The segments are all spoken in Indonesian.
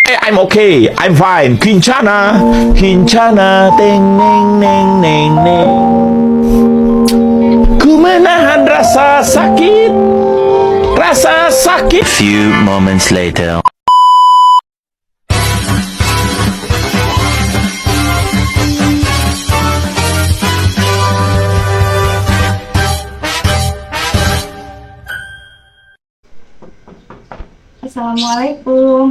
I'm okay, I'm fine. Kincana, Kincana, teng neng neng neng neng. Ku menahan rasa sakit, rasa sakit. Few moments later. Assalamualaikum.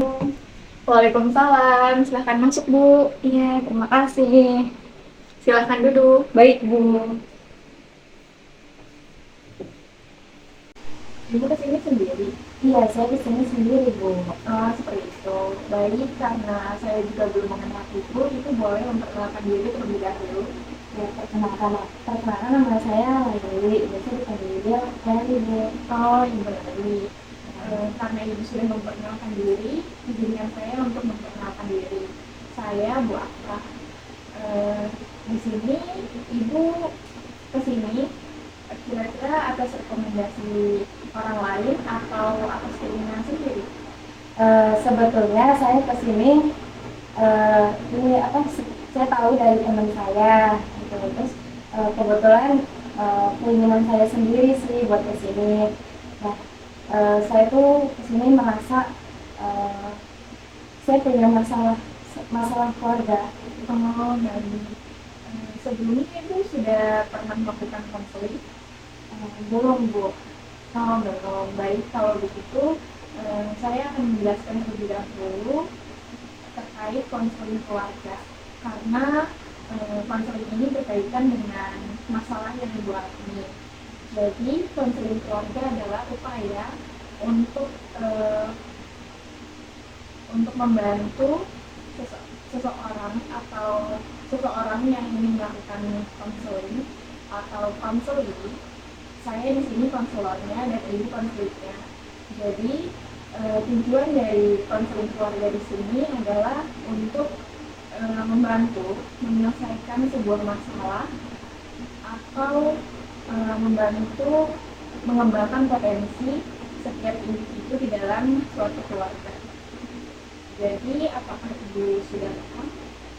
Waalaikumsalam. Silahkan masuk, Bu. Iya, terima kasih. Silahkan duduk. Baik, Bu. Ibu kesini sendiri? Iya, saya kesini sendiri, Bu. Oh, seperti itu. Baik, karena saya juga belum mengenal Ibu, itu boleh memperkenalkan diri terlebih dahulu. Ya, perkenalkan nama saya Lili. Biasa dipanggil dia Lili, Bu. Oh, Ibu Lili. Karena Ibu sudah memperkenalkan diri, izinkan saya untuk memperkenalkan diri. Saya Bu Afrah. Di sini Ibu kesini kira-kira atas rekomendasi orang lain atau atas keinginan sendiri? Sebetulnya saya kesini ini apa? Saya tahu dari teman saya, gitu. Terus kebetulan keinginan saya sendiri sih buat kesini. Nah, saya tuh kesini merasa saya punya masalah keluarga. Oh, dan sebelumnya Ibu sudah pernah melakukan konseling? Belum, Bu. Oh, belum. Baik, kalau begitu saya akan menjelaskan terlebih dahulu terkait konseling keluarga. Karena konseling ini berkaitan dengan masalah yang Ibu alami. Jadi, konseling keluarga adalah upaya untuk membantu seseorang yang ingin melakukan konseling atau konseling. Saya di sini konselornya dan Ibu konselingnya. Jadi tujuan dari konseling keluarga di sini adalah untuk membantu menyelesaikan sebuah masalah atau membantu mengembangkan potensi setiap individu di dalam suatu keluarga. Jadi, apakah Ibu sudah paham?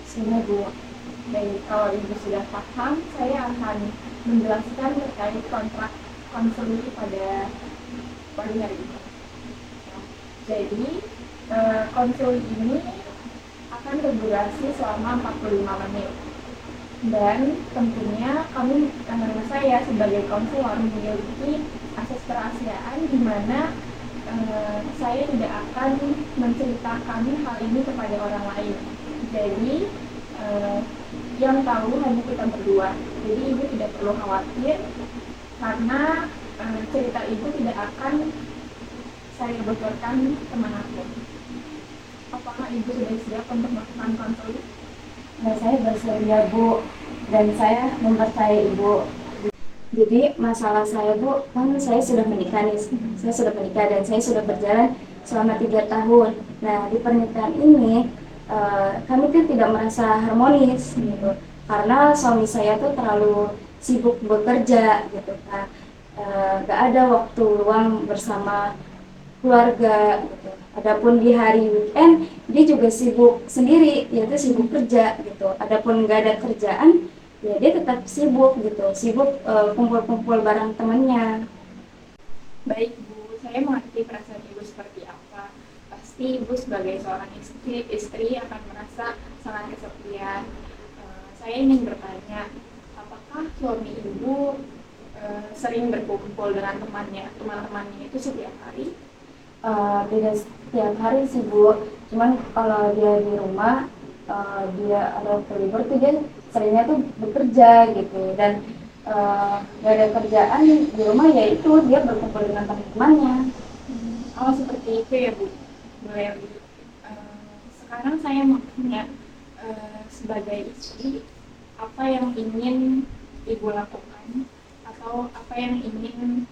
Sudah, Bu. Baik, kalau Ibu sudah paham, saya akan menjelaskan terkait kontrak konseling pada pagi hari ini. Jadi, konseling ini akan berdurasi selama 45 menit. Dan tentunya saya sebagai konselor memiliki akses kerahasiaan di mana saya tidak akan menceritakan hal ini kepada orang lain. Jadi yang tahu hanya kita berdua. Jadi Ibu tidak perlu khawatir karena cerita Ibu tidak akan saya bocorkan kemanapun. Apakah Ibu sudah siap untuk melakukan konseling? Nah, saya bersedia, Bu, dan saya mempercayai Ibu. Jadi masalah saya, Bu, kan saya sudah menikah nih. Saya sudah menikah dan saya sudah berjalan selama 3 tahun. Nah, di pernikahan ini kami kan tidak merasa harmonis gitu. Karena suami saya tuh terlalu sibuk bekerja gitu kan. Gak ada waktu luang bersama keluarga gitu. Adapun di hari weekend dia juga sibuk sendiri, yaitu sibuk kerja gitu. Adapun gak ada kerjaan, ya dia tetap sibuk gitu, sibuk kumpul-kumpul bareng temannya. Baik, Bu, saya mengerti perasaan Ibu seperti apa. Pasti Ibu sebagai seorang istri akan merasa sangat kesepian. Saya ingin bertanya, apakah suami Ibu sering berkumpul dengan teman-temannya itu setiap hari? Tidak setiap hari sih, Bu. Cuman kalau dia di rumah, dia ada waktu libur tuh dia seringnya tuh bekerja gitu. Dan gak ada kerjaan di rumah, ya itu dia berkumpul dengan teman-temannya. Oh, seperti itu ya, Bu. Boleh, Bu. Sekarang saya mau tanya, sebagai istri, apa yang ingin Ibu lakukan atau apa yang ingin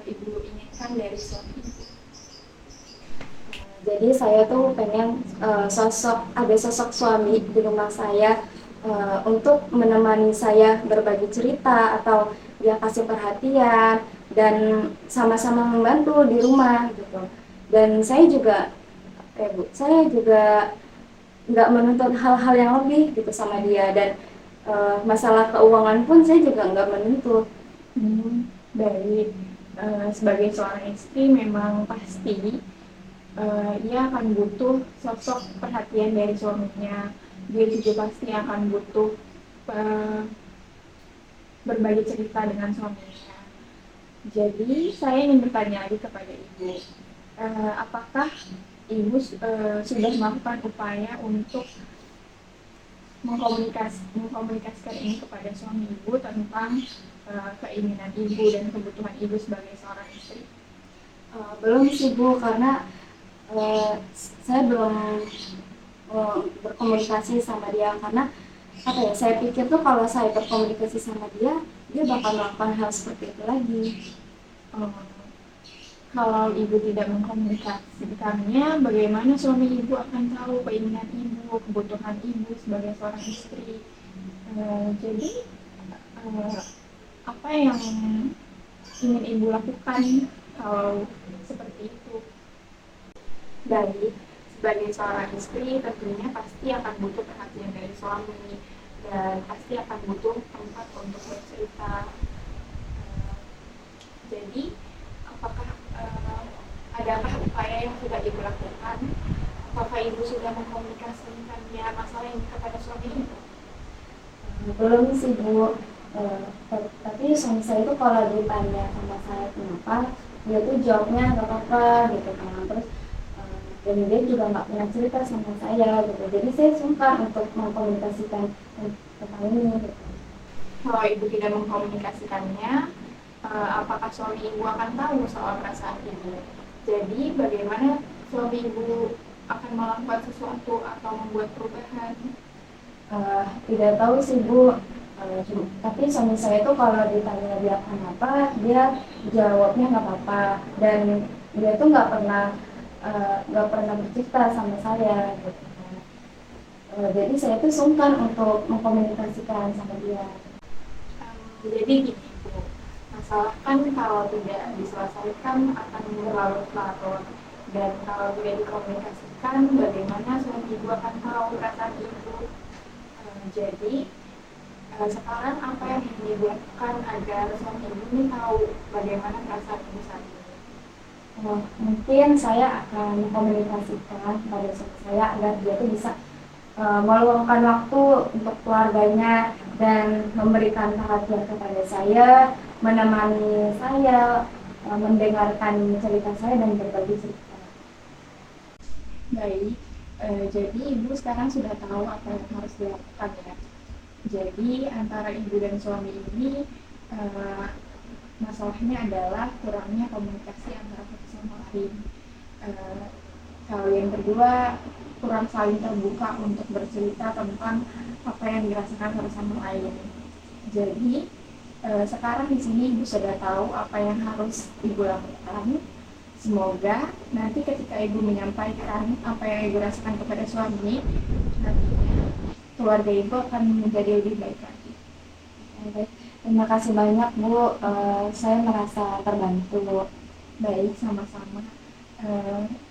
Ibu inginkan dari suami Ibu? Jadi saya tuh pengen ada sosok suami di rumah saya untuk menemani saya berbagi cerita atau dia kasih perhatian dan sama-sama membantu di rumah gitu. Dan saya juga ya Bu, saya juga nggak menuntut hal-hal yang lebih gitu sama dia, dan masalah keuangan pun saya juga nggak menuntut. Baik. Sebagai seorang istri memang pasti ia akan butuh sosok perhatian dari suaminya. Dia juga pasti akan butuh eh, berbagi cerita dengan suaminya. Jadi saya ingin bertanya lagi kepada Ibu, apakah Ibu sudah melakukan upaya untuk mengkomunikasikan ini kepada suami Ibu tentang keinginan Ibu dan kebutuhan Ibu sebagai seorang istri? Belum sih Bu, karena saya belum berkomunikasi sama dia, karena apa ya, saya pikir tuh kalau saya berkomunikasi sama dia, dia bakal melakukan hal seperti itu lagi. Eh, Kalau Ibu tidak mengkomunikasikannya, bagaimana suami Ibu akan tahu keinginan Ibu, kebutuhan Ibu sebagai seorang istri? Jadi, eh, apa yang ingin Ibu lakukan kalau seperti itu? Baik, sebagai seorang istri tentunya pasti akan butuh perhatian dari suami dan pasti akan butuh tempat untuk bercerita. Jadi, apakah adakah upaya yang sudah Ibu lakukan? Apakah Ibu sudah mengkomunikasikannya masalah ini kepada suami Ibu? Belum sih Bu. Tapi suami saya itu kalau ditanya sama saya kenapa, dia tuh jawabnya nggak apa-apa gitu kan. Terus dan dia juga nggak pernah cerita sama saya gitu. Jadi saya sungkan untuk mengkomunikasikan tentang ini gitu. Kalau Ibu tidak mengkomunikasikannya, apakah suami Ibu akan tahu soal perasaan Ibu? Jadi, bagaimana suami Ibu akan melakukan sesuatu atau membuat perubahan? Tidak tahu sih Bu. Tapi suami saya itu kalau ditanya dia kenapa, dia jawabnya nggak apa-apa, dan dia tuh nggak pernah bercerita sama saya gitu. Jadi saya tuh sungkan untuk mengkomunikasikan sama dia. Jadi gini Bu, masalah kan kalau tidak diselesaikan akan berlarut-larut, dan kalau tidak dikomunikasikan, bagaimana suami Ibu akan tahu perasaan Ibu? Jadi sekarang apa yang ingin Ibu lakukan agar suami Ibu ini tahu bagaimana perasaan Ibu saat ini? Mungkin saya akan mengkomunikasikan pada suami saya agar dia tuh bisa meluangkan waktu untuk keluarganya dan memberikan perhatian kepada saya, menemani saya, mendengarkan cerita saya dan berbagi cerita. Baik, jadi Ibu sekarang sudah tahu apa yang harus dilakukan ya. Jadi antara Ibu dan suami ini masalahnya adalah kurangnya komunikasi antara satu sama lain. Kalian berdua kurang saling terbuka untuk bercerita tentang apa yang dirasakan satu sama lain. Jadi sekarang di sini Ibu sudah tahu apa yang harus Ibu lakukan. Semoga nanti ketika Ibu menyampaikan apa yang Ibu rasakan kepada suami, nantinya keluarga Ibu akan menjadi lebih baik lagi. Baik. Terima kasih banyak Bu, saya merasa terbantu. Baik, sama-sama.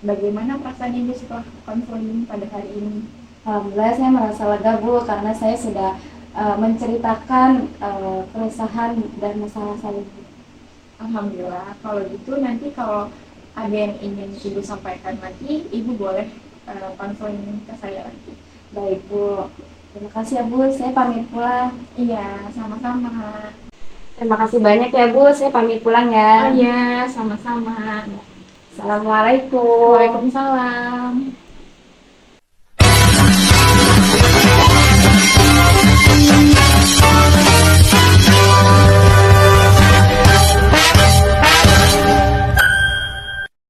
Bagaimana perasaan Ibu setelah konseling pada hari ini? Alhamdulillah saya merasa lega Bu, karena saya sudah menceritakan keresahan dan masalah saya. Alhamdulillah. Kalau gitu nanti kalau ada yang ingin Ibu sampaikan lagi, Ibu boleh konseling ke saya lagi. Baik Bu, terima kasih ya Bu, saya pamit pulang. Iya, sama-sama. Terima kasih banyak ya Bu, saya pamit pulang Oh ya. iya, sama-sama. Assalamualaikum. Waalaikumsalam.